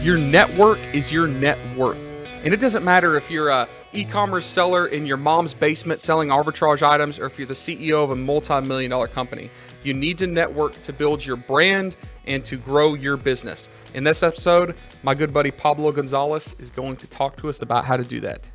Your network is your net worth. And it doesn't matter if you're a e-commerce seller in your mom's basement selling arbitrage items or if you're the CEO of a multi-million-dollar company. You need to network to build your brand and to grow your business. In this episode, my good buddy Pablo Gonzalez is going to talk to us about how to do that.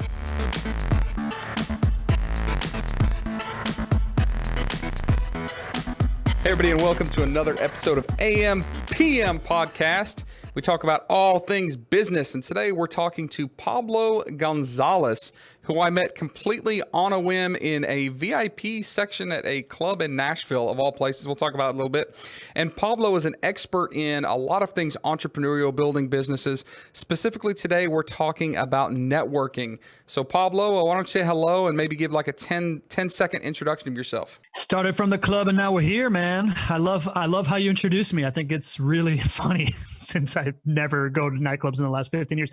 Hey everybody, and welcome to another episode of AM PM Podcast. We talk about all things business, and today we're talking to Pablo Gonzalez, who I met completely on a whim in a VIP section at a club in Nashville, of all places. We'll talk about it a little bit. And Pablo is an expert in a lot of things entrepreneurial, building businesses. Specifically today, we're talking about networking. So Pablo, why don't you say hello and maybe give like a 10-second introduction of yourself? Started from the club and now we're here, man. I love how you introduced me. I think it's really funny since I never go to nightclubs in the last 15 years.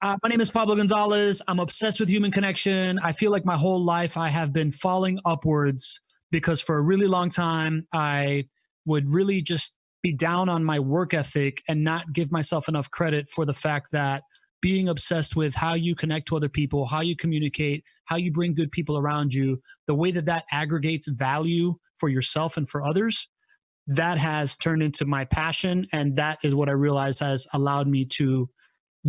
My name is Pablo Gonzalez. I'm obsessed with human connection. I feel like my whole life I have been falling upwards because for a really long time, I would really just be down on my work ethic and not give myself enough credit for the fact that being obsessed with how you connect to other people, how you communicate, how you bring good people around you, the way that that aggregates value for yourself and for others, that has turned into my passion. And that is what I realize has allowed me to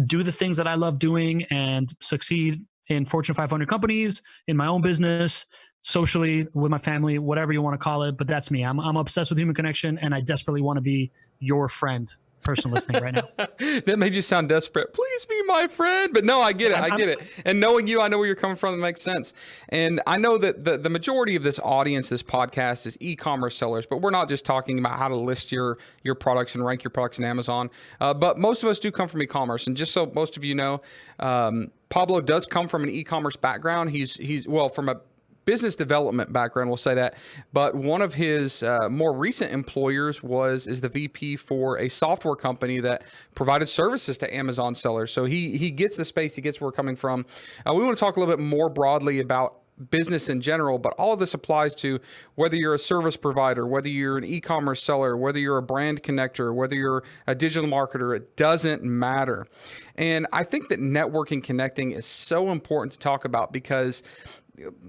do the things that I love doing and succeed in Fortune 500 companies, in my own business, socially, with my family, whatever you want to call it. But that's me. I'm obsessed with human connection, and I desperately want to be your friend. Person listening right now. That made you sound desperate. Please be my friend. But no, I get it. I get it. And knowing you, I know where you're coming from. It makes sense. And I know that the majority of this audience, this podcast, is e-commerce sellers. But we're not just talking about how to list your products and rank your products in Amazon. But most of us do come from e-commerce. And just so most of you know, Pablo does come from an e-commerce background. He's from a business development background, we'll say that. But one of his more recent employers is the VP for a software company that provided services to Amazon sellers. So he gets the space, he gets where we're coming from. We want to talk a little bit more broadly about business in general, but all of this applies to whether you're a service provider, whether you're an e-commerce seller, whether you're a brand connector, whether you're a digital marketer, it doesn't matter. And I think that networking, connecting is so important to talk about because,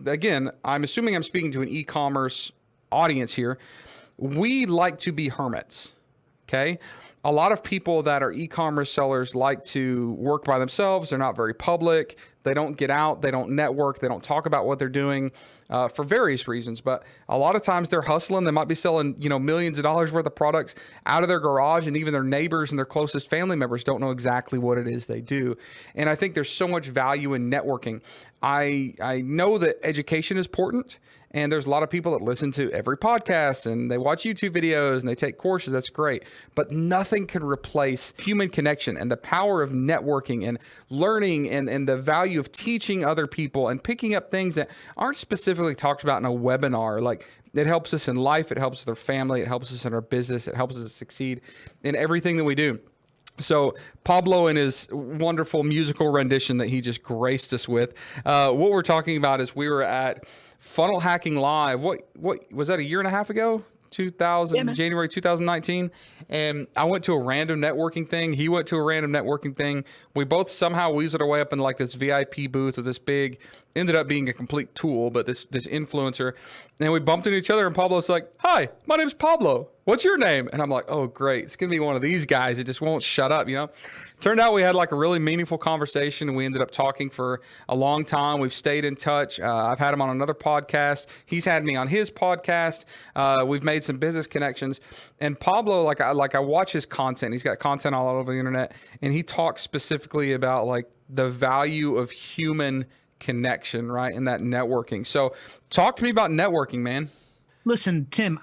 again, I'm assuming I'm speaking to an e-commerce audience here. We like to be hermits, okay? A lot of people that are e-commerce sellers like to work by themselves. They're not very public. They don't get out. They don't network. They don't talk about what they're doing for various reasons. But a lot of times they're hustling. They might be selling, millions of dollars worth of products out of their garage, and even their neighbors and their closest family members don't know exactly what it is they do. And I think there's so much value in networking. I know that education is important, and there's a lot of people that listen to every podcast and they watch YouTube videos and they take courses. That's great. But nothing can replace human connection and the power of networking and learning and the value of teaching other people and picking up things that aren't specifically talked about in a webinar. Like, it helps us in life. It helps with our family. It helps us in our business. It helps us succeed in everything that we do. So Pablo, in his wonderful musical rendition that he just graced us with, what we're talking about is we were at Funnel Hacking Live. What was that, a year and a half ago? January 2019. And I went to a random networking thing. He went to a random networking thing. We both somehow weaseled our way up in like this VIP booth with this big, ended up being a complete tool, but this influencer. And we bumped into each other, and Pablo's like, "Hi, my name's Pablo. What's your name?" And I'm like, "Oh, great. It's going to be one of these guys that just won't shut up, Turned out we had like a really meaningful conversation, and we ended up talking for a long time. We've stayed in touch. I've had him on another podcast. He's had me on his podcast. We've made some business connections. And Pablo, I watch his content. He's got content all over the internet, and he talks specifically about like the value of human connection, right? And that networking. So talk to me about networking, man. Listen, Tim,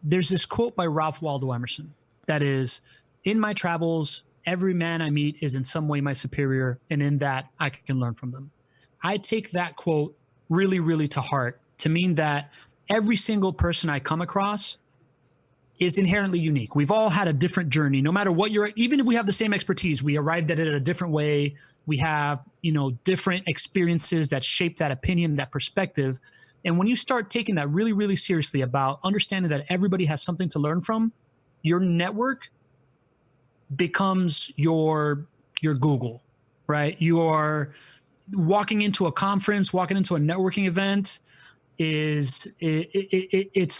there's this quote by Ralph Waldo Emerson that is, "In my travels, every man I meet is in some way my superior, and in that I can learn from them." I take that quote really, really to heart, to mean that every single person I come across is inherently unique. We've all had a different journey, no matter what even if we have the same expertise, we arrived at it a different way. We have, different experiences that shape that opinion, that perspective. And when you start taking that really, really seriously about understanding that everybody has something to learn from, your network becomes your Google, right? You are walking into a conference, walking into a networking event it's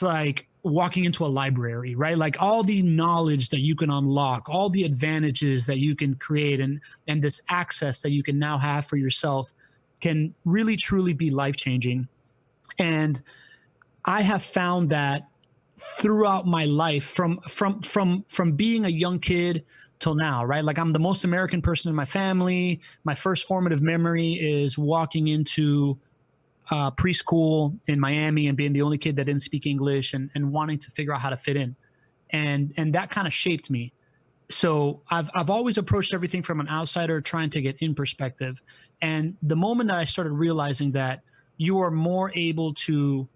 like walking into a library, right? Like all the knowledge that you can unlock, all the advantages that you can create, and this access that you can now have for yourself can really truly be life-changing. And I have found that throughout my life, from being a young kid till now, right? Like I'm the most American person in my family. My first formative memory is walking into preschool in Miami and being the only kid that didn't speak English, and wanting to figure out how to fit in. And that kind of shaped me. So I've always approached everything from an outsider, trying to get in perspective. And the moment that I started realizing that you are more able to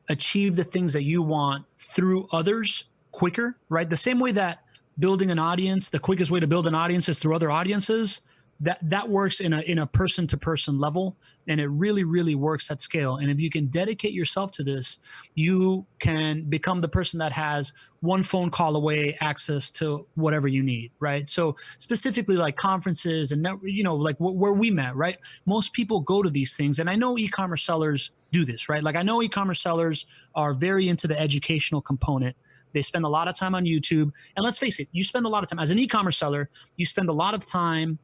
achieve the things that you want through others quicker, right? The same way that building an audience, the quickest way to build an audience is through other audiences. That works in a person to person level, and it really, really works at scale. And if you can dedicate yourself to this, you can become the person that has one phone call away access to whatever you need, right? So specifically like conferences and, like where we met, right? Most people go to these things, and I know e-commerce sellers do this, right? Like I know e-commerce sellers are very into the educational component. They spend a lot of time on YouTube. And let's face it, you spend a lot of time as an e-commerce seller, you spend a lot of time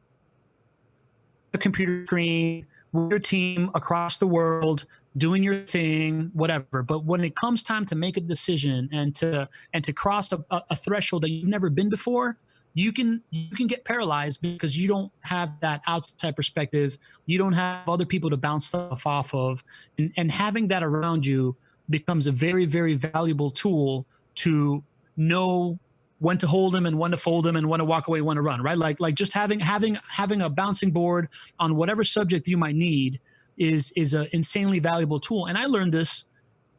a computer screen with your team across the world doing your thing, whatever. But when it comes time to make a decision and to cross a threshold that you've never been before, you can get paralyzed because you don't have that outside perspective. You don't have other people to bounce stuff off of, and having that around you becomes a very, very valuable tool to know when to hold them and when to fold them and when to walk away, when to run, right? Like just having a bouncing board on whatever subject you might need is an insanely valuable tool. And I learned this,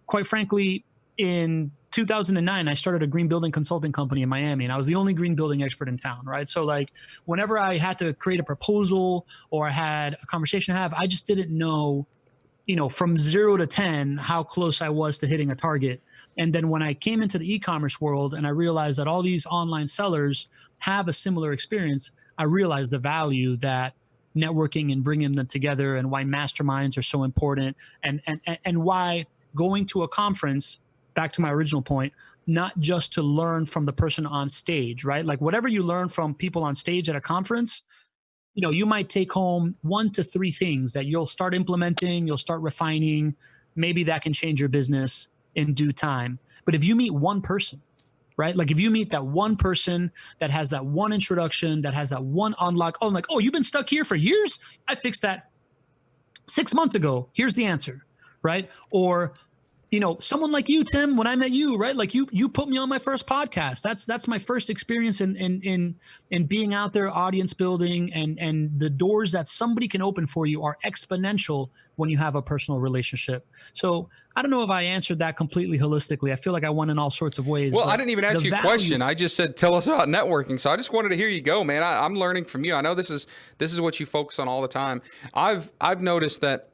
quite frankly, in 2009. I started a green building consulting company in Miami, and I was the only green building expert in town, right? So like whenever I had to create a proposal or I had a conversation to have, I just didn't know, from 0 to 10, how close I was to hitting a target. And then when I came into the e-commerce world and I realized that all these online sellers have a similar experience, I realized the value that networking and bringing them together, and why masterminds are so important, and why going to a conference, back to my original point, not just to learn from the person on stage, right? Like whatever you learn from people on stage at a conference, you might take home 1 to 3 things that you'll start implementing, you'll start refining. Maybe that can change your business in due time. But if you meet one person, right? Like if you meet that one person that has that one introduction, that has that one unlock, you've been stuck here for years? I fixed that 6 months ago. Here's the answer, right? Or someone like you, Tim, when I met you, right? Like you put me on my first podcast. That's my first experience in being out there, audience building, and the doors that somebody can open for you are exponential when you have a personal relationship. So I don't know if I answered that completely holistically. I feel like I went in all sorts of ways. Well, I didn't even ask you a question. I just said, tell us about networking. So I just wanted to hear you go, man. I'm learning from you. I know this is what you focus on all the time. I've noticed that,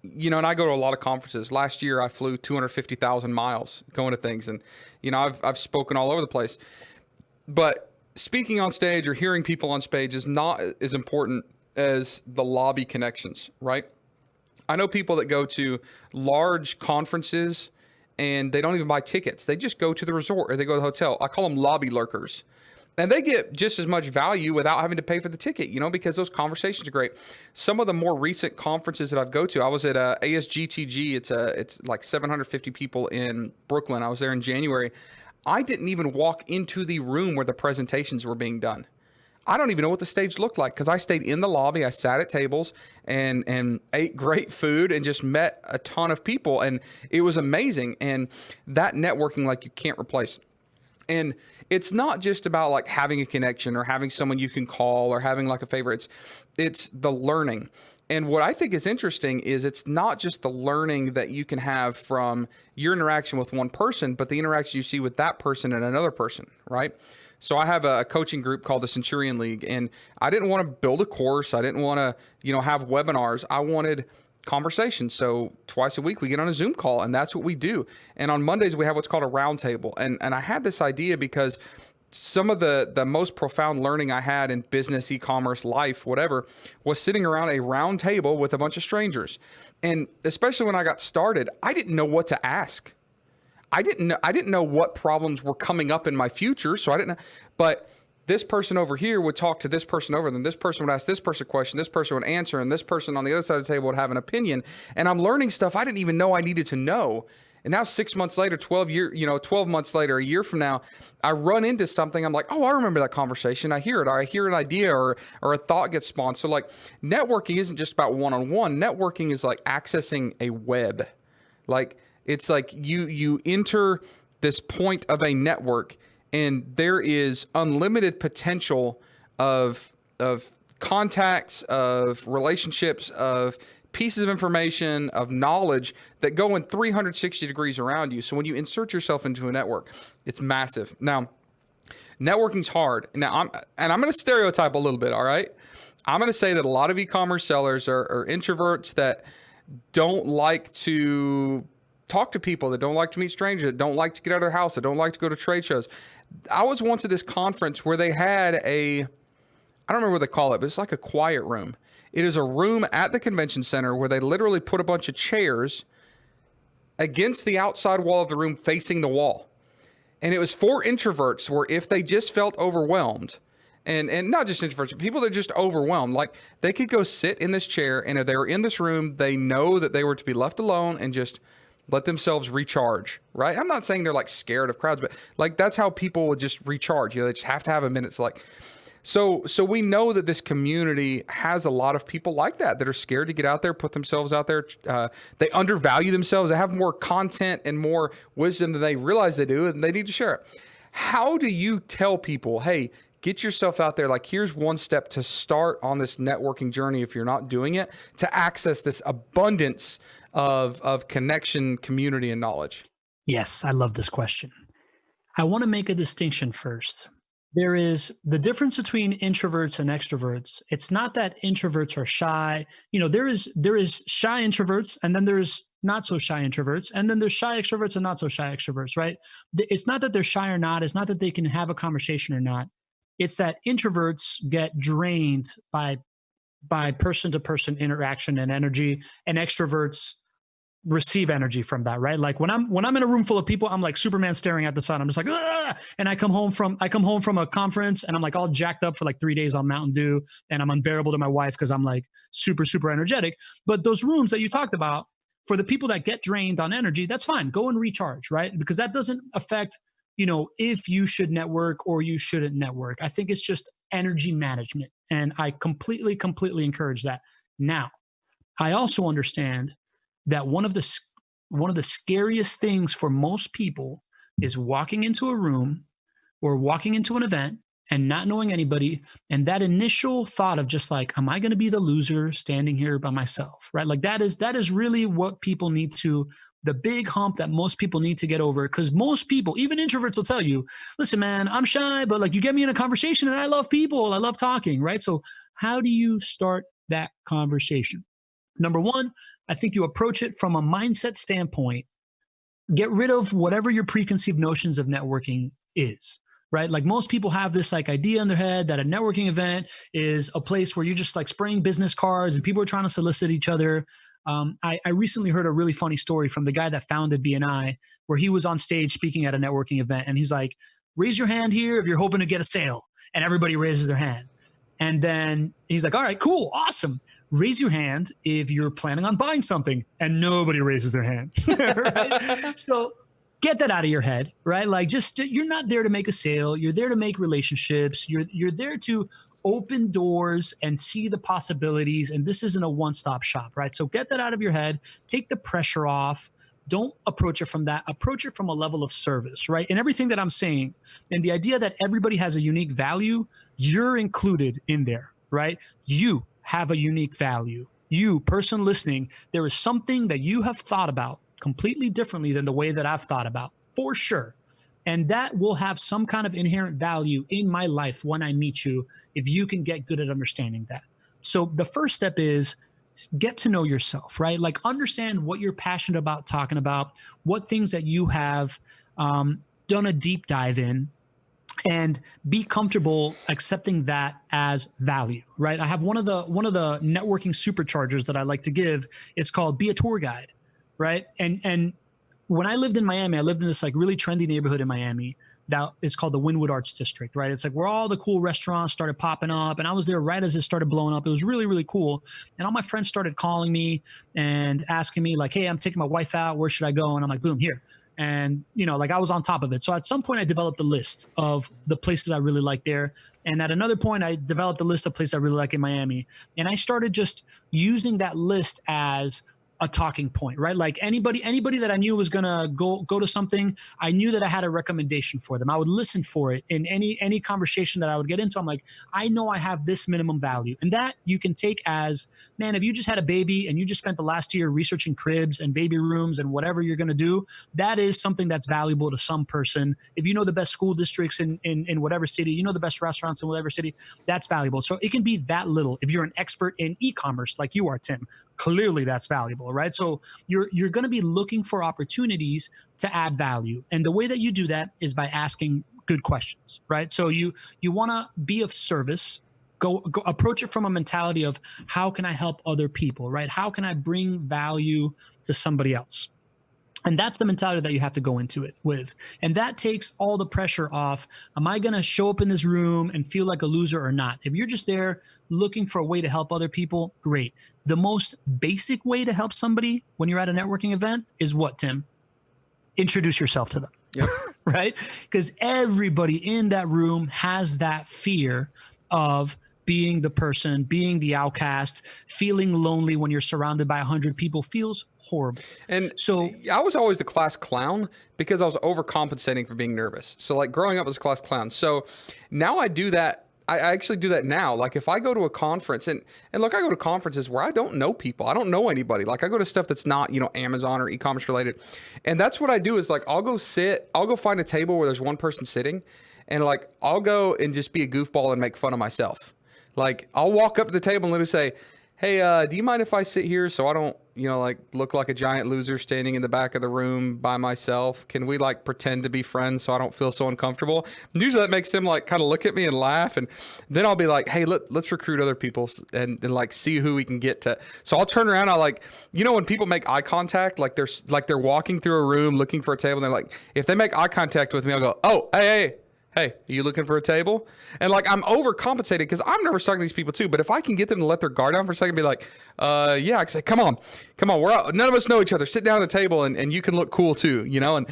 and I go to a lot of conferences. Last year, I flew 250,000 miles going to things, and I've spoken all over the place. But speaking on stage or hearing people on stage is not as important as the lobby connections, right? I know people that go to large conferences and they don't even buy tickets. They just go to the resort or they go to the hotel. I call them lobby lurkers. And they get just as much value without having to pay for the ticket, because those conversations are great. Some of the more recent conferences that I've go to, I was at ASGTG. It's like 750 people in Brooklyn. I was there in January. I didn't even walk into the room where the presentations were being done. I don't even know what the stage looked like because I stayed in the lobby. I sat at tables and ate great food and just met a ton of people. And it was amazing. And that networking, like, you can't replace. And it's not just about like having a connection or having someone you can call or having like a favorite. It's the learning. And what I think is interesting is it's not just the learning that you can have from your interaction with one person, but the interaction you see with that person and another person, right? So I have a coaching group called the Centurion League, and I didn't want to build a course. I didn't want to, have webinars. I wanted conversations. So twice a week we get on a Zoom call, and that's what we do. And on Mondays we have what's called a roundtable. And I had this idea because some of the most profound learning I had in business, e-commerce, life, whatever, was sitting around a round table with a bunch of strangers. And especially when I got started, I didn't know what to ask. I didn't know what problems were coming up in my future. So I didn't know, but this person over here would talk to this person over, then this person would ask this person a question, this person would answer, and this person on the other side of the table would have an opinion. And I'm learning stuff I didn't even know I needed to know. And now 6 months later, 12 months later, a year from now, I run into something. I'm like, oh, I remember that conversation. I hear it. Or I hear an idea or a thought gets spawned. So like networking isn't just about one-on-one. Networking is like accessing a web. Like it's like you enter this point of a network and there is unlimited potential of contacts, of relationships, of pieces of information, of knowledge that go in 360 degrees around you. So when you insert yourself into a network, it's massive. Now, networking's hard. Now, I'm going to stereotype a little bit, all right? I'm going to say that a lot of e-commerce sellers are introverts that don't like to talk to people, that don't like to meet strangers, that don't like to get out of their house, that don't like to go to trade shows. I was once at this conference where they had I don't remember what they call it, but it's like a quiet room. It is a room at the convention center where they literally put a bunch of chairs against the outside wall of the room facing the wall. And it was for introverts where if they just felt overwhelmed, and not just introverts, but people that are just overwhelmed, like they could go sit in this chair, and if they were in this room, they know that they were to be left alone and just let themselves recharge, right? I'm not saying they're like scared of crowds, but like that's how people would just recharge. You know, they just have to have a minute to like, so we know that this community has a lot of people like that are scared to get out there, put themselves out there. They undervalue themselves. They have more content and more wisdom than they realize they do, and they need to share it. How do you tell people, hey, get yourself out there? Like, here's one step to start on this networking journey if you're not doing it, to access this abundance of connection, community, and knowledge? Yes, I love this question. I want to make a distinction first. There is the difference between introverts and extroverts. It's not that introverts are shy. You know, there is shy introverts, and then there's not so shy introverts, and then there's shy extroverts and not so shy extroverts, right? It's not that they're shy or not. It's not that they can have a conversation or not. It's that introverts get drained by person-to-person interaction and energy, and extroverts receive energy from that, right? Like when I'm in a room full of people, I'm like Superman staring at the sun. I'm just like, ah! And I come home from a conference and I'm like all jacked up for like 3 days on Mountain Dew, and I'm unbearable to my wife because I'm like super, super energetic. But those rooms that you talked about, for the people that get drained on energy, that's fine. Go and recharge, right? Because that doesn't affect, you know, if you should network or you shouldn't network. I think it's just energy management. And I completely encourage that. Now, I also understand that one of the scariest things for most people is walking into a room or walking into an event and not knowing anybody, and that initial thought of just like, am I going to be the loser standing here by myself, right? Like that is really what people need to, the big hump that most people need to get over. Because most people, even introverts, will tell you, listen, man, I'm shy, but like you get me in a conversation and I love people, I love talking, right? So how do you start that conversation? Number one, I think you approach it from a mindset standpoint. Get rid of whatever your preconceived notions of networking is, right? Like most people have this like idea in their head that a networking event is a place where you're just like spraying business cards and people are trying to solicit each other. I recently heard a really funny story from the guy that founded BNI, where he was on stage speaking at a networking event, and he's like, raise your hand here if you're hoping to get a sale. And everybody raises their hand. And then he's like, all right, cool, awesome. Raise your hand if you're planning on buying something, and nobody raises their hand. Right? So get that out of your head, right? Like just, you're not there to make a sale. You're there to make relationships. You're there to open doors and see the possibilities. And this isn't a one-stop shop, right? So get that out of your head. Take the pressure off. Don't approach it from that. Approach it from a level of service, right? And everything that I'm saying, and the idea that everybody has a unique value, you're included in there, right? You have a unique value. You, person listening, there is something that you have thought about completely differently than the way that I've thought about, for sure. And that will have some kind of inherent value in my life when I meet you, if you can get good at understanding that. So the first step is get to know yourself, right? Like understand what you're passionate about talking about, what things that you have done a deep dive in, and be comfortable accepting that as value, right? I have one of the networking superchargers that I like to give. It's called Be a Tour Guide, right? And when I lived in Miami, I lived in this like really trendy neighborhood in Miami that is called the Wynwood Arts District, right? It's like where all the cool restaurants started popping up, and I was there right as it started blowing up. It was really, really cool. And all my friends started calling me and asking me like, hey, I'm taking my wife out. Where should I go? And I'm like, boom, here. And, you know, like I was on top of it. So at some point I developed a list of the places I really like there. And at another point I developed a list of places I really like in Miami. And I started just using that list as a talking point, right? Like anybody that I knew was gonna go to something, I knew that I had a recommendation for them. I would listen for it in any conversation that I would get into. I'm like, I know I have this minimum value, and that you can take as, man, if you just had a baby and you just spent the last year researching cribs and baby rooms and whatever you're gonna do, that is something that's valuable to some person. If you know the best school districts in whatever city, you know the best restaurants in whatever city, that's valuable. So it can be that little. If you're an expert in e-commerce like you are, Tim, clearly that's valuable, right? So you're going to be looking for opportunities to add value. And the way that you do that is by asking good questions, right? So you want to be of service, go approach it from a mentality of how can I help other people, right? How can I bring value to somebody else? And that's the mentality that you have to go into it with. And that takes all the pressure off. Am I going to show up in this room and feel like a loser or not? If you're just there looking for a way to help other people, great. The most basic way to help somebody when you're at a networking event is what, Tim? Introduce yourself to them. Yep. Right? Because everybody in that room has that fear of being the person, being the outcast, feeling lonely when you're surrounded by 100 people feels horrible. And so I was always the class clown because I was overcompensating for being nervous. So like growing up as a class clown. So now I do that. I actually do that now. Like if I go to a conference and look, I go to conferences where I don't know people. I don't know anybody. Like I go to stuff that's not, you know, Amazon or e-commerce related. And that's what I do is like, I'll go find a table where there's one person sitting, and like, I'll go and just be a goofball and make fun of myself. Like I'll walk up to the table and literally say, hey, do you mind if I sit here so I don't, you know, like look like a giant loser standing in the back of the room by myself? Can we like pretend to be friends so I don't feel so uncomfortable? And usually that makes them like kind of look at me and laugh. And then I'll be like, hey, let's recruit other people and like see who we can get to. So I'll turn around. I like, you know, when people make eye contact, like they're walking through a room looking for a table. And they're like, if they make eye contact with me, I'll go, oh, hey, are you looking for a table? And like, I'm overcompensating because I'm nervous talking to these people too. But if I can get them to let their guard down for a second, be like, yeah, I say, come on, we're out. None of us know each other. Sit down at the table and you can look cool too, you know?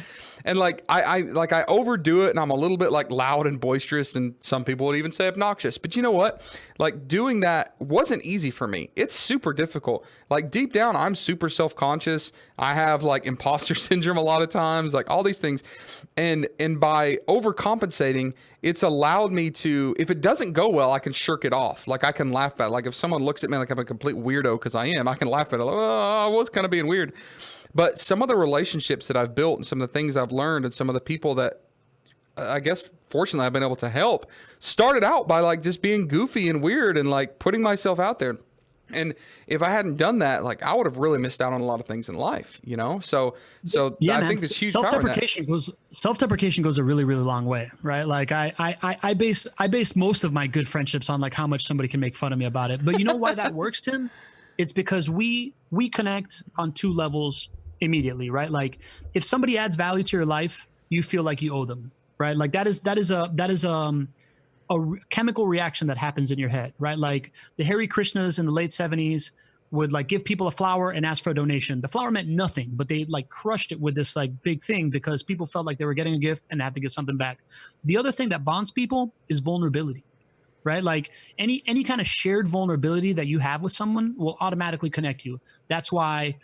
And like, I overdo it, and I'm a little bit like loud and boisterous, and some people would even say obnoxious. But you know what? Like doing that wasn't easy for me. It's super difficult. Like deep down, I'm super self-conscious. I have like imposter syndrome a lot of times, like all these things. And by overcompensating, it's allowed me to, if it doesn't go well, I can shirk it off. Like I can laugh at it. Like if someone looks at me like I'm a complete weirdo, because I can laugh at it. Like, oh, I was kind of being weird. But some of the relationships that I've built and some of the things I've learned and some of the people that I guess fortunately I've been able to help started out by like just being goofy and weird and like putting myself out there. And if I hadn't done that, like I would have really missed out on a lot of things in life, you know? So yeah, I think this huge self-deprecation goes a really, really long way, right? Like I base most of my good friendships on like how much somebody can make fun of me about it. But you know why that works, Tim? It's because we connect on two levels immediately, right? Like if somebody adds value to your life, you feel like you owe them, right? Like that is a chemical reaction that happens in your head, right? Like the Hare Krishnas in the late 70s would like give people a flower and ask for a donation. The flower meant nothing, but they like crushed it with this like big thing because people felt like they were getting a gift and had to get something back. The other thing that bonds people is vulnerability, right? Like any kind of shared vulnerability that you have with someone will automatically connect you. That's why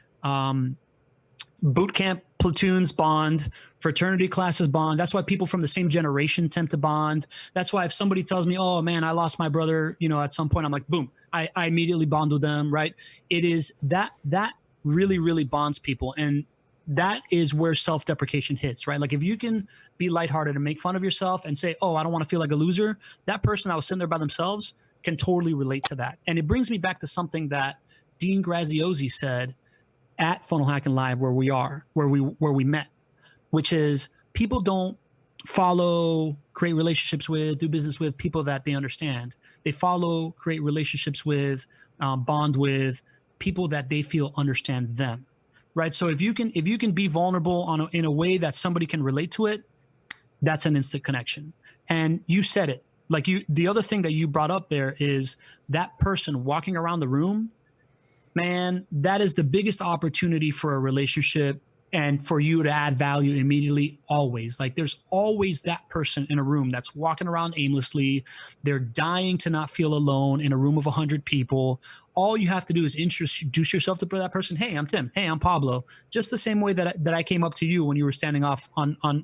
boot camp platoons bond, fraternity classes bond. That's why people from the same generation tend to bond. That's why if somebody tells me, oh man, I lost my brother, you know, at some point, I'm like, boom, I immediately bond with them, right? It is that really, really bonds people. And that is where self-deprecation hits, right? Like if you can be lighthearted and make fun of yourself and say, oh, I don't want to feel like a loser, that person that was sitting there by themselves can totally relate to that. And it brings me back to something that Dean Graziosi said at Funnel Hacking Live, where we met, which is people don't follow, create relationships with, do business with people that they understand. They follow, create relationships with, bond with people that they feel understand them, right? So if you can be vulnerable in a way that somebody can relate to it, that's an instant connection. And you said it. Like the other thing that you brought up there is that person walking around the room, man, that is the biggest opportunity for a relationship and for you to add value immediately, always. Like there's always that person in a room that's walking around aimlessly. They're dying to not feel alone in a room of 100 people. All you have to do is introduce yourself to that person. Hey, I'm Tim. Hey, I'm Pablo. Just the same way that I came up to you when you were standing off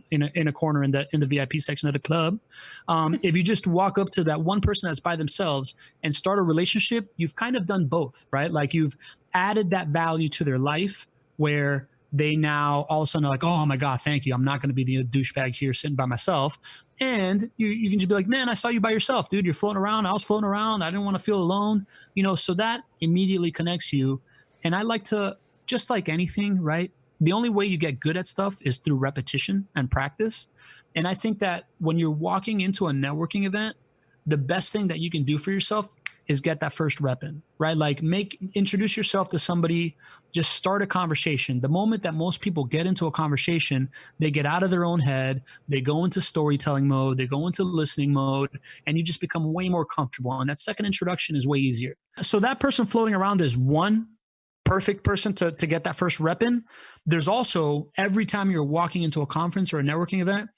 in a corner in the VIP section of the club. If you just walk up to that one person that's by themselves and start a relationship, you've kind of done both, right? Like you've added that value to their life where they now all of a sudden are like, oh my God, thank you. I'm not going to be the douchebag here sitting by myself. And you can just be like, man, I saw you by yourself, dude. You're floating around. I was floating around. I didn't want to feel alone. So that immediately connects you. And I like to, just like anything, right? The only way you get good at stuff is through repetition and practice. And I think that when you're walking into a networking event, the best thing that you can do for yourself is get that first rep in, right? Like introduce yourself to somebody, just start a conversation. The moment that most people get into a conversation, they get out of their own head, they go into storytelling mode, they go into listening mode, and you just become way more comfortable. And that second introduction is way easier. So that person floating around is one perfect person to get that first rep in. There's also, every time you're walking into a conference or a networking event,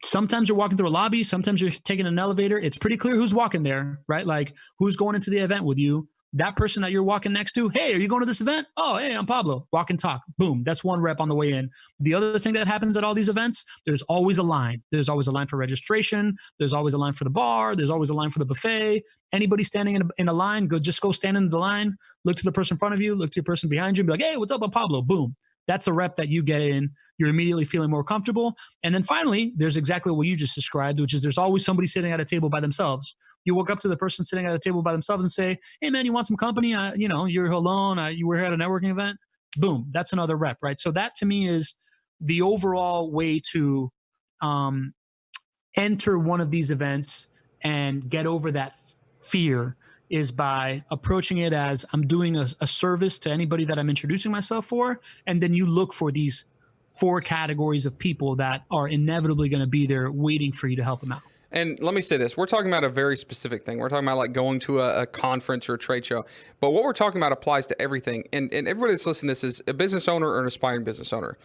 sometimes you're walking through a lobby, sometimes you're taking an elevator. It's pretty clear who's walking there, right? Like who's going into the event with you. That person that you're walking next to, hey, are you going to this event? Oh, hey, I'm Pablo. Walk and talk. Boom. That's one rep on the way in. The other thing that happens at all these events, there's always a line. There's always a line for registration. There's always a line for the bar. There's always a line for the buffet. Anybody standing in a line, go stand in the line, look to the person in front of you, look to the person behind you, and be like, hey, what's up, I'm Pablo. Boom. That's a rep that you get in. You're immediately feeling more comfortable. And then finally, there's exactly what you just described, which is there's always somebody sitting at a table by themselves. You walk up to the person sitting at a table by themselves and say, hey, man, you want some company? You're alone. You were here at a networking event. Boom. That's another rep, right? So that to me is the overall way to enter one of these events and get over that fear is by approaching it as I'm doing a service to anybody that I'm introducing myself for. And then you look for these 4 categories of people that are inevitably going to be there waiting for you to help them out. And let me say this, we're talking about a very specific thing. We're talking about like going to a conference or a trade show, but what we're talking about applies to everything. And everybody that's listening to this is a business owner or an aspiring business owner.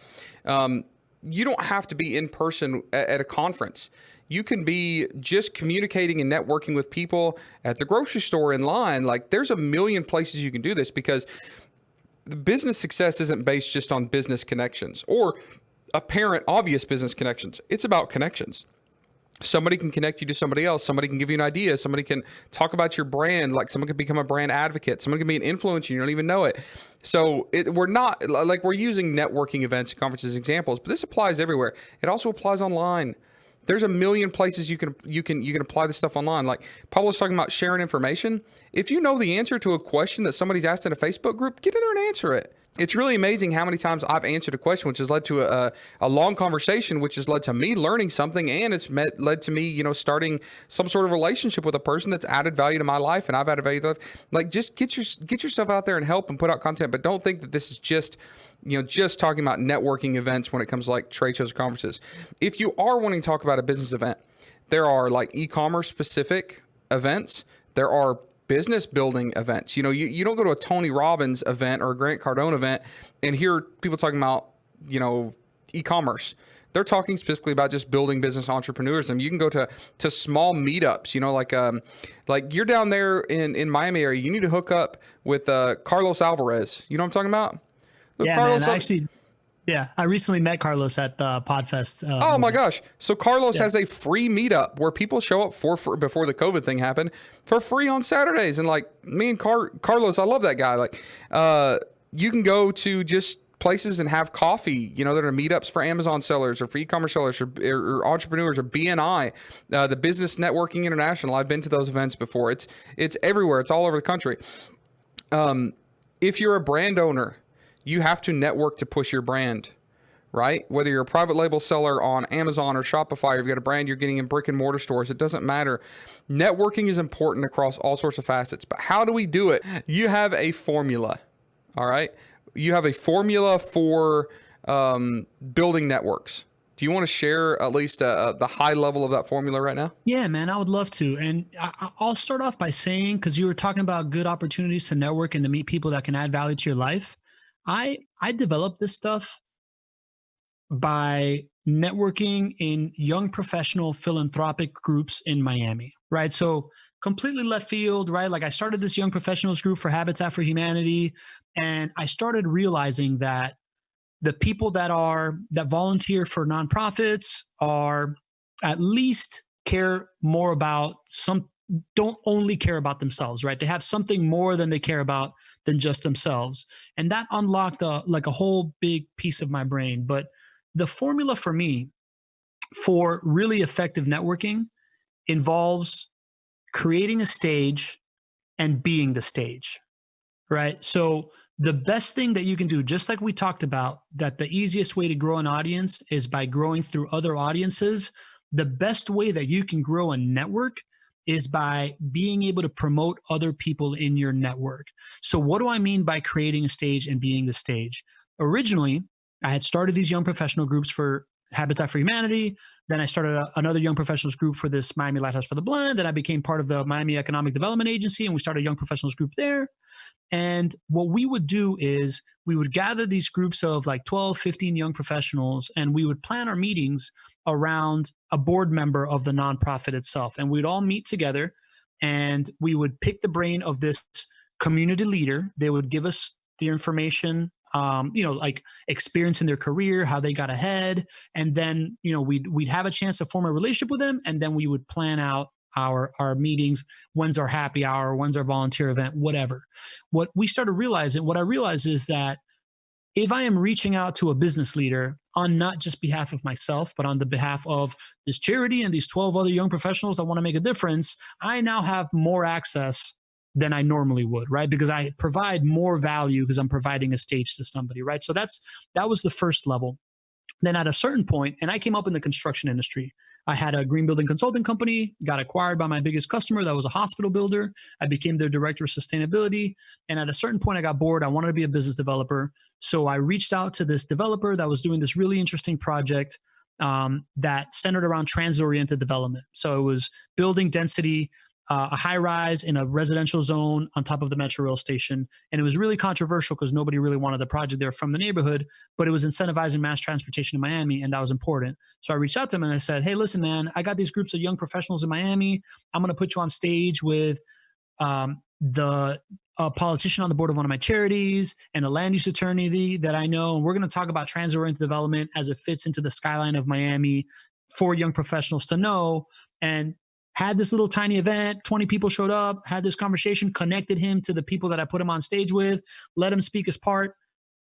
You don't have to be in person at a conference. You can be just communicating and networking with people at the grocery store, in line. Like there's a million places you can do this, because the business success isn't based just on business connections or apparent obvious business connections. It's about connections. Somebody can connect you to somebody else. Somebody can give you an idea. Somebody can talk about your brand. Like someone can become a brand advocate. Someone can be an influencer. You don't even know it. So we're not like, we're using networking events and conferences as examples, but this applies everywhere. It also applies online. There's a million places you can apply this stuff online. Like Pablo's talking about sharing information. If you know the answer to a question that somebody's asked in a Facebook group, get in there and answer it. It's really amazing how many times I've answered a question, which has led to a long conversation, which has led to me learning something, and it's led to me, starting some sort of relationship with a person that's added value to my life, and I've added value to life. Like, just get yourself out there and help and put out content, but don't think that this is just talking about networking events when it comes to like trade shows or conferences. If you are wanting to talk about a business event, there are like e-commerce specific events. There are business building events. You don't go to a Tony Robbins event or a Grant Cardone event and hear people talking about, e-commerce. They're talking specifically about just building business entrepreneurs. And you can go to small meetups, like you're down there in Miami area, you need to hook up with Carlos Alvarez. You know what I'm talking about? Look, yeah, Carlos, man, I recently met Carlos at the Podfest. Oh my gosh. So Carlos has a free meetup where people show up for before the COVID thing happened for free on Saturdays. And like me and Carlos, I love that guy. Like, you can go to just places and have coffee, that are meetups for Amazon sellers or for e-commerce sellers or entrepreneurs or BNI, the Business Networking International. I've been to those events before. It's everywhere. It's all over the country. If you're a brand owner, you have to network to push your brand, right? Whether you're a private label seller on Amazon or Shopify, or you've got a brand you're getting in brick and mortar stores, it doesn't matter. Networking is important across all sorts of facets. But how do we do it? You have a formula, all right? You have a formula for building networks. Do you want to share at least the high level of that formula right now? Yeah, man, I would love to. And I'll start off by saying, because you were talking about good opportunities to network and to meet people that can add value to your life. I developed this stuff by networking in young professional philanthropic groups in Miami, right? So completely left field, right? Like I started this young professionals group for Habitat for Humanity, and I started realizing that the people that volunteer for nonprofits are at least care more about don't only care about themselves, right? They have something more than they care about than just themselves. And that unlocked a whole big piece of my brain. But the formula for me for really effective networking involves creating a stage and being the stage, right? So the best thing that you can do, just like we talked about, that the easiest way to grow an audience is by growing through other audiences. The best way that you can grow a network is by being able to promote other people in your network. So what do I mean by creating a stage and being the stage? Originally, I had started these young professional groups for Habitat for Humanity. Then I started another young professionals group for this Miami Lighthouse for the Blind. Then I became part of the Miami Economic Development Agency, and we started a young professionals group there. And what we would do is we would gather these groups of like 12, 15 young professionals, and we would plan our meetings around a board member of the nonprofit itself. And we'd all meet together and we would pick the brain of this community leader. They would give us the information, like experience in their career, how they got ahead. And then, we'd have a chance to form a relationship with them. And then we would plan out our meetings, when's our happy hour, when's our volunteer event, whatever. What I realized is that if I am reaching out to a business leader on not just behalf of myself, but on the behalf of this charity and these 12 other young professionals that want to make a difference, I now have more access than I normally would, right? Because I provide more value because I'm providing a stage to somebody, right? So that was the first level. Then at a certain point, and I came up in the construction industry. I had a green building consulting company, got acquired by my biggest customer that was a hospital builder. I became their director of sustainability. And at a certain point, I got bored. I wanted to be a business developer. So I reached out to this developer that was doing this really interesting project that centered around transit-oriented development. So it was building density, a high rise in a residential zone on top of the metro rail station. And it was really controversial because nobody really wanted the project there from the neighborhood, but it was incentivizing mass transportation in Miami, and that was important. So I reached out to him and I said, hey, listen, man, I got these groups of young professionals in Miami. I'm going to put you on stage with the politician on the board of one of my charities and a land use attorney that I know. And we're going to talk about transit-oriented development as it fits into the skyline of Miami for young professionals to know. And had this little tiny event, 20 people showed up, had this conversation, connected him to the people that I put him on stage with, let him speak his part,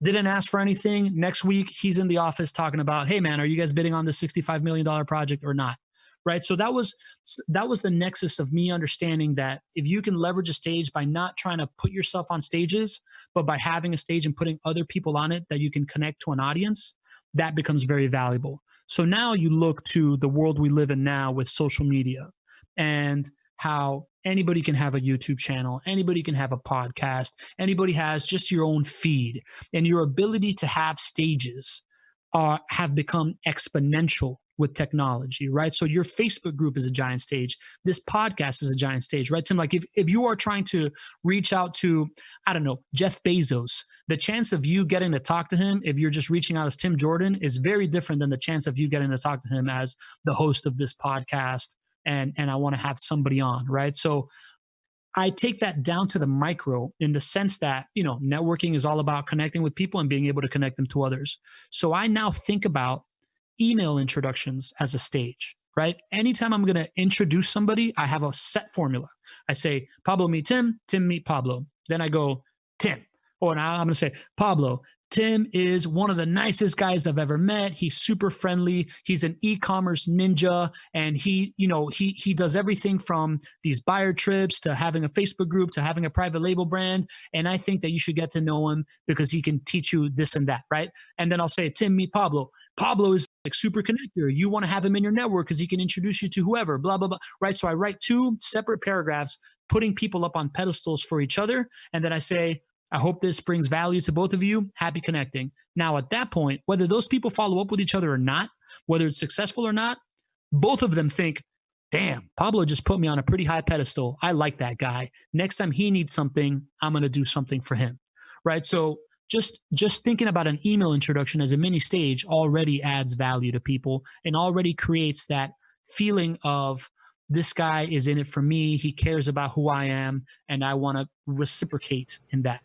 didn't ask for anything. Next week, he's in the office talking about, hey man, are you guys bidding on this $65 million project or not? Right. So that was the nexus of me understanding that if you can leverage a stage by not trying to put yourself on stages, but by having a stage and putting other people on it that you can connect to an audience, that becomes very valuable. So now you look to the world we live in now with social media, and how anybody can have a YouTube channel, anybody can have a podcast, anybody has just your own feed, and your ability to have stages have become exponential with technology, right? So your Facebook group is a giant stage. This podcast is a giant stage, right, Tim? Like if you are trying to reach out to, I don't know, Jeff Bezos, the chance of you getting to talk to him if you're just reaching out as Tim Jordan is very different than the chance of you getting to talk to him as the host of this podcast and I want to have somebody on, right? So I take that down to the micro in the sense that, networking is all about connecting with people and being able to connect them to others. So I now think about email introductions as a stage, right? Anytime I'm going to introduce somebody, I have a set formula. I say, Pablo meet Tim, Tim meet Pablo. Then I go, Tim. Or now I'm going to say, Pablo, Tim is one of the nicest guys I've ever met. He's super friendly. He's an e-commerce ninja. And he does everything from these buyer trips to having a Facebook group to having a private label brand. And I think that you should get to know him because he can teach you this and that, right? And then I'll say, Tim, meet Pablo. Pablo is like super connector. You want to have him in your network because he can introduce you to whoever, blah, blah, blah. Right. So I write 2 separate paragraphs, putting people up on pedestals for each other. And then I say, I hope this brings value to both of you. Happy connecting. Now, at that point, whether those people follow up with each other or not, whether it's successful or not, both of them think, damn, Pablo just put me on a pretty high pedestal. I like that guy. Next time he needs something, I'm going to do something for him. Right. So just thinking about an email introduction as a mini stage already adds value to people and already creates that feeling of, this guy is in it for me. He cares about who I am, and I want to reciprocate in that.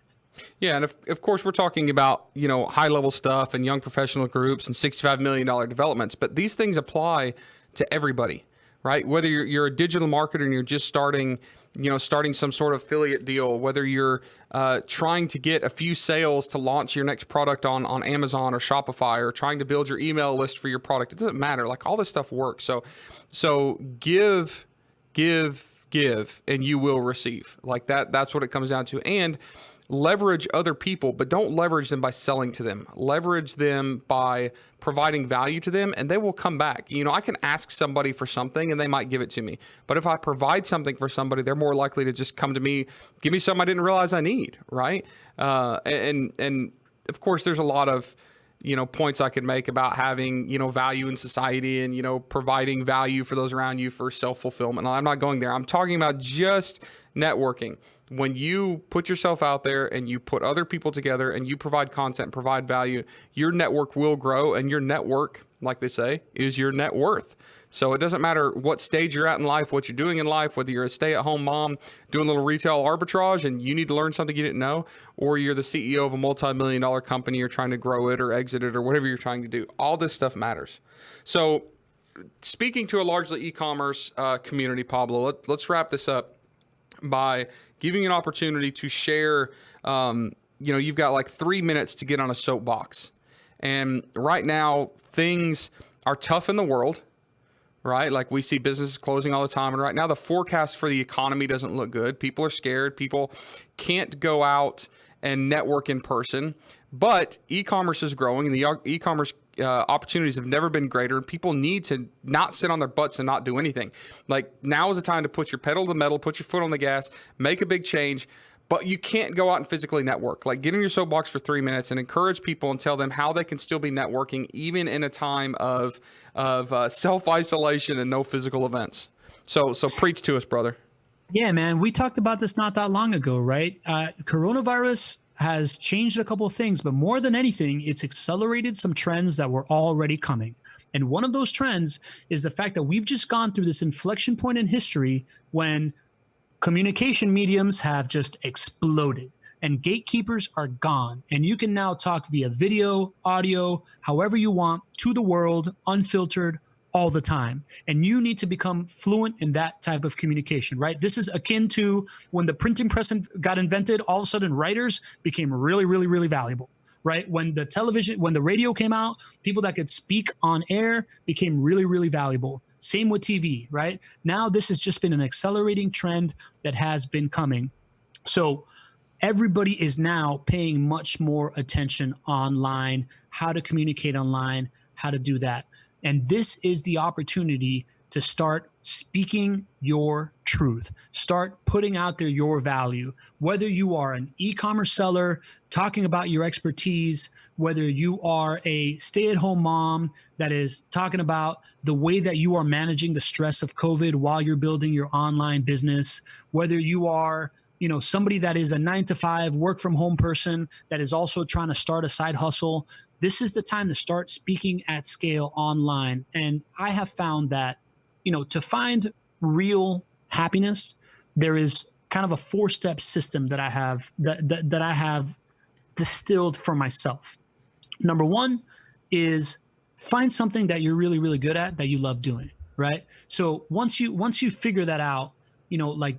Yeah, and of course we're talking about, high level stuff and young professional groups and $65 million developments, but these things apply to everybody, right? Whether you're a digital marketer and you're just starting some sort of affiliate deal, whether you're trying to get a few sales to launch your next product on Amazon or Shopify, or trying to build your email list for your product. It doesn't matter. Like, all this stuff works. So give, and you will receive. Like that's what it comes down to. And leverage other people, but don't leverage them by selling to them. Leverage them by providing value to them, and they will come back. I can ask somebody for something and they might give it to me. But if I provide something for somebody, they're more likely to just come to me, give me something I didn't realize I need, right? And of course, there's a lot of points I could make about having, value in society and, providing value for those around you for self-fulfillment. I'm not going there. I'm talking about just networking. When you put yourself out there and you put other people together and you provide content, provide value, your network will grow, and your network, like they say, is your net worth. So it doesn't matter what stage you're at in life, what you're doing in life, whether you're a stay-at-home mom doing a little retail arbitrage and you need to learn something you didn't know, or you're the CEO of a multi-million-dollar company, you're trying to grow it or exit it or whatever you're trying to do. All this stuff matters. So speaking to a largely e-commerce community, Pablo, let's wrap this up by giving you an opportunity to share. You've got like 3 minutes to get on a soapbox. And right now, things are tough in the world, right? Like, we see businesses closing all the time. And right now, the forecast for the economy doesn't look good. People are scared. People can't go out and network in person. But e-commerce is growing, and the e-commerce opportunities have never been greater. People need to not sit on their butts and not do anything. Like, now is the time to put your pedal to the metal, put your foot on the gas, make a big change. But you can't go out and physically network. Like, get in your soapbox for 3 minutes and encourage people and tell them how they can still be networking even in a time of self-isolation and no physical events. So preach to us, brother. Yeah, man. We talked about this not that long ago, right? Coronavirus has changed a couple of things, but more than anything, it's accelerated some trends that were already coming. And one of those trends is the fact that we've just gone through this inflection point in history when communication mediums have just exploded and gatekeepers are gone. And you can now talk via video, audio, however you want, to the world, unfiltered, all the time. And you need to become fluent in that type of communication, right? This is akin to when the printing press got invented, all of a sudden writers became really, really, really valuable, right? When the radio came out, people that could speak on air became really, really valuable. Same with TV, right? Now this has just been an accelerating trend that has been coming. So everybody is now paying much more attention online, how to communicate online, how to do that. And this is the opportunity to start speaking your truth. Start putting out there your value. Whether you are an e-commerce seller talking about your expertise, whether you are a stay-at-home mom that is talking about the way that you are managing the stress of COVID while you're building your online business, whether you are somebody that is a 9-to-5 work from home person that is also trying to start a side hustle, this is the time to start speaking at scale online. And I have found that, to find real happiness, there is kind of a 4-step system that I have that I have distilled for myself. Number 1 is find something that you're really, really good at that you love doing, right? So once you figure that out,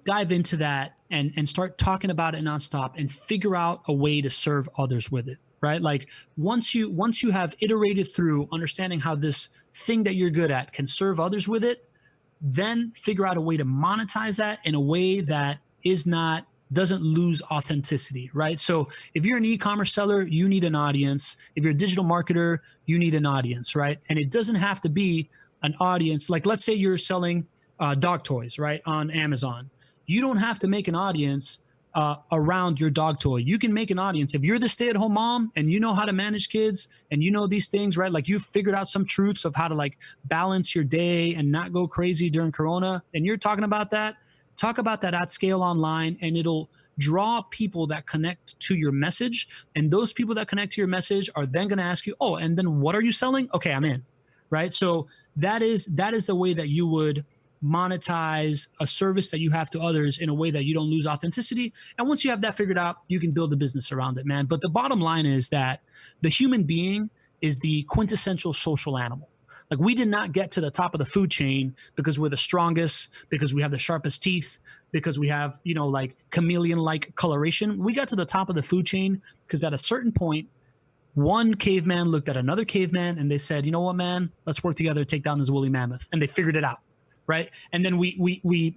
dive into that and start talking about it nonstop and figure out a way to serve others with it. Right? Like once you have iterated through understanding how this thing that you're good at can serve others with it, then figure out a way to monetize that in a way that is not doesn't lose authenticity, right? So if you're an e-commerce seller, you need an audience. If you're a digital marketer, you need an audience, right? And it doesn't have to be an audience. Like, let's say you're selling dog toys, right, on Amazon. You don't have to make an audience around your dog toy. You can make an audience. If you're the stay-at-home mom and you know how to manage kids and you know these things, right? Like, you've figured out some truths of how to like balance your day and not go crazy during Corona, and you're talking about that, talk about that at scale online, and it'll draw people that connect to your message. And those people that connect to your message are then going to ask you, oh, and then what are you selling? Okay, I'm in, right? So that is the way that you would monetize a service that you have to others in a way that you don't lose authenticity. And once you have that figured out, you can build a business around it, man. But the bottom line is that the human being is the quintessential social animal. Like, we did not get to the top of the food chain because we're the strongest, because we have the sharpest teeth, because we have, you know, like chameleon-like coloration. We got to the top of the food chain because at a certain point, one caveman looked at another caveman and they said, you know what, man, let's work together to take down this woolly mammoth. And they figured it out, right? And then we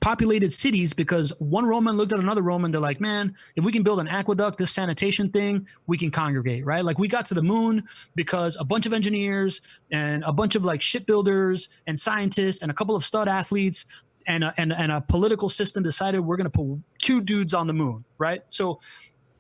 populated cities because one Roman looked at another Roman. They're like, man, if we can build an aqueduct, this sanitation thing, we can congregate, right? Like, we got to the moon because a bunch of engineers and a bunch of like shipbuilders and scientists and a couple of stud athletes and a political system decided we're going to put two dudes on the moon, right? So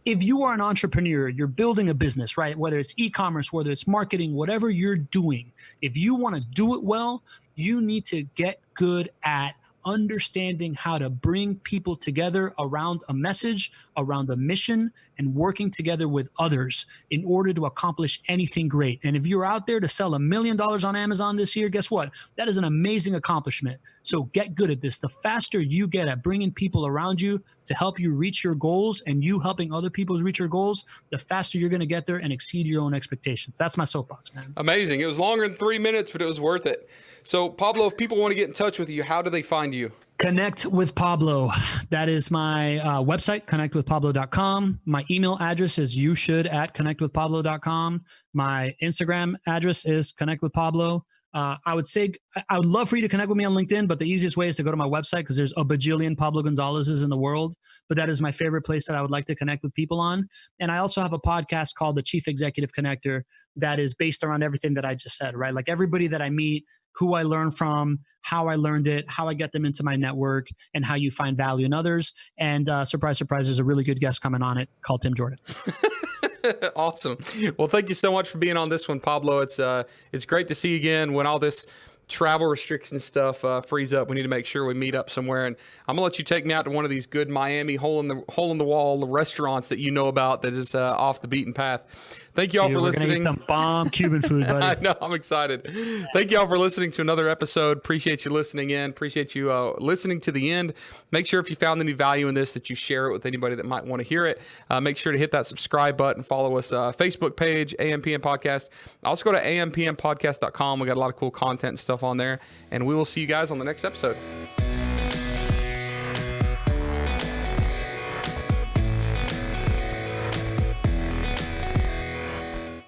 if you are an entrepreneur, you're building a business, right? Whether it's e-commerce, whether it's marketing, whatever you're doing, if you want to do it well, you need to get good at understanding how to bring people together around a message, around a mission, and working together with others in order to accomplish anything great. And if you're out there to sell $1 million on Amazon this year, guess what? That is an amazing accomplishment. So get good at this. The faster you get at bringing people around you to help you reach your goals and you helping other people reach your goals, the faster you're going to get there and exceed your own expectations. That's my soapbox, man. Amazing. It was longer than 3 minutes, but it was worth it. So, Pablo, if people want to get in touch with you, how do they find you? Connect with Pablo. That is my website, connectwithpablo.com. My email address is youshould@connectwithpablo.com. My Instagram address is connectwithpablo. I would say I would love for you to connect with me on LinkedIn, but the easiest way is to go to my website because there's a bajillion Pablo Gonzalez's in the world. But that is my favorite place that I would like to connect with people on. And I also have a podcast called The Chief Executive Connector that is based around everything that I just said, right? Like, everybody that I meet, who I learn from, how I learned it, how I get them into my network, and how you find value in others. And surprise, surprise, there's a really good guest coming on it called Tim Jordan. Awesome. Well, thank you so much for being on this one, Pablo. It's great to see you again. When all this travel restriction stuff frees up, we need to make sure we meet up somewhere. And I'm gonna let you take me out to one of these good Miami hole in the wall restaurants that you know about that is off the beaten path. Thank you all for listening. We're gonna eat some bomb Cuban food, buddy. I know, I'm excited. Thank you all for listening to another episode. Appreciate you listening in. Appreciate you listening to the end. Make sure if you found any value in this that you share it with anybody that might want to hear it. Make sure to hit that subscribe button. Follow us Facebook page, AMPM Podcast. Also go to ampmpodcast.com. We got a lot of cool content and stuff on there. And we will see you guys on the next episode.